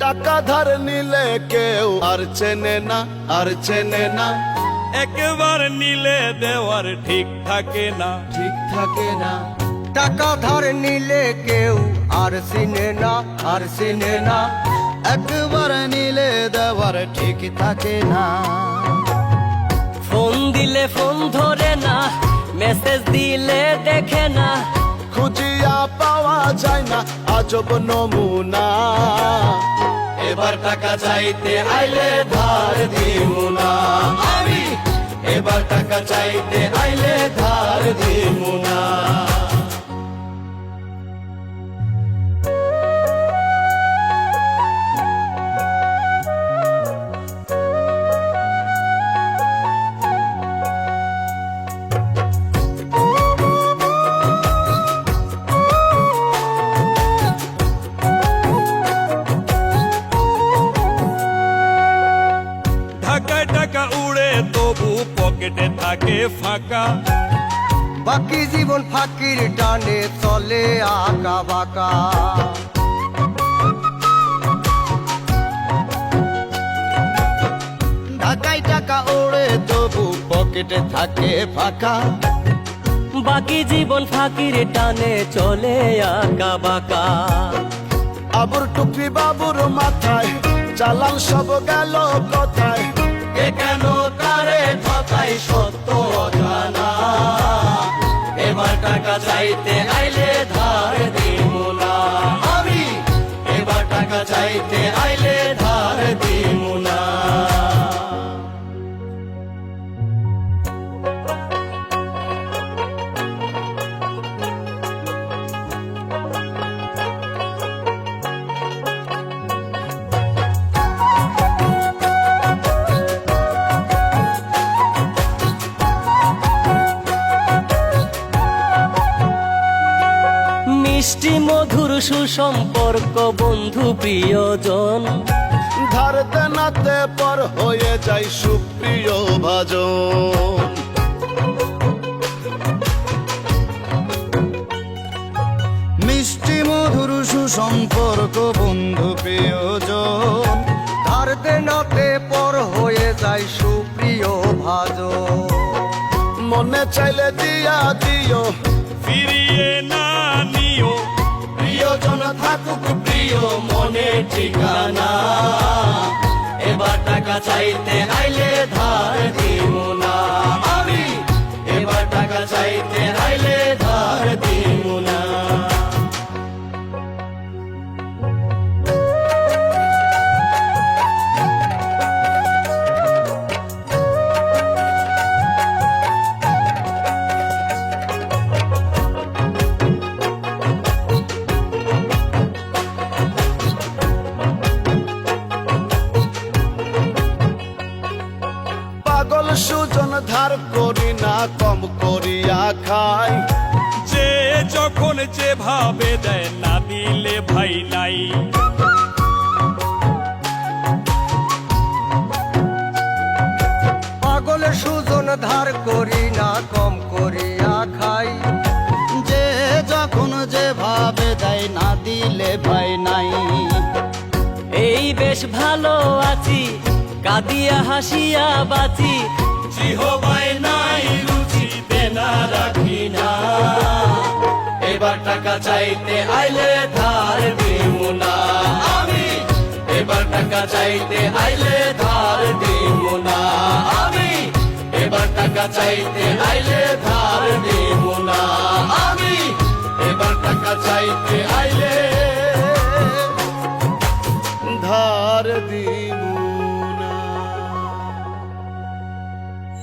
টাকা ধার নিলে কেউ আর চেনে না, আর চেনে না। একবার নিলে দেওয়ার ঠিক থাকে না, ঠিক থাকে না। টাকা ধার নিলে কেউ আর চিনে না, আর চিনে না। একবার নিলে দেওয়ার ঠিক থাকে না। ফোন দিলে ফোন ধরে না, মেসেজ দিলে দেখে না। খুঁজিয়া পাওয়া যায় না আজব নমুনা। এবার টাকা চাইতে আইলে ধার দিমু না আমি, এবার টাকা চাইতে আইলে ধার দিমু না। ঢাকায় টাকা উড়ে তবু পকেটে থাকে ফাঁকা। বাকি জীবন ফাঁকির টানে চলে আঁকা বাঁকা। ঢাকায় টাকা ওড়ে তবু পকেটে থাকে ফাঁকা। বাকি জীবন ফাঁকির টানে চলে আঁকা বাঁকা। আবুর টুপি বাবুর মাথায়, চালান সব গেল কোথায়। কে কেন তারে ঠকাই সত্য অজানা। এবার টাকা চাইতে আইলে ধার দিমু না আমি, এবার টাকা চাইতে আইলে ধার দিমু না। মিষ্টি মধুর সুসম্পর্ক বন্ধু প্রিয়জন। ধার দেনাতে পর হয়ে যায় সুপ্রিয় ভাজন। মিষ্টি মধুর সুসম্পর্ক বন্ধু প্রিয়জন। ধার দেনাতে পর হয়ে যায় সুপ্রিয় ভাজন। মনে চাইলে দিয়া দিও, ফিরিয়ে না নিও। প্রিয়জন থাকুক প্রিয় মনে ঠিকানা। এবার টাকা চাইতে আইলে ধার দিমু না আমি, এবার টাকা চাইতে আইলে ধার দিমু না। পাগল সুজন ধার করি না কম করিয়া খাই। যে যখন যেভাবে দেয় না দিলে ভাই নাই। পাগল সুজন ধার করি না কম করিয়া খাই। যে যখন যেভাবে দেয় না দিলে ভাই নাই। এই বেশ ভালো আছি, কাঁদিয়া হাসিয়া বাঁচি। জিহবাই নাই রুচি দেনা রাখি না। এবার টাকা চাইতে আইলে ধার দিমু না আমি, এবার টাকা চাইতে আইলে ধার দিমু না আমি, এবার টাকা চাইতে আইলে ধার দিমু না আমি, এবার টাকা চাইতে আইলে ধার দি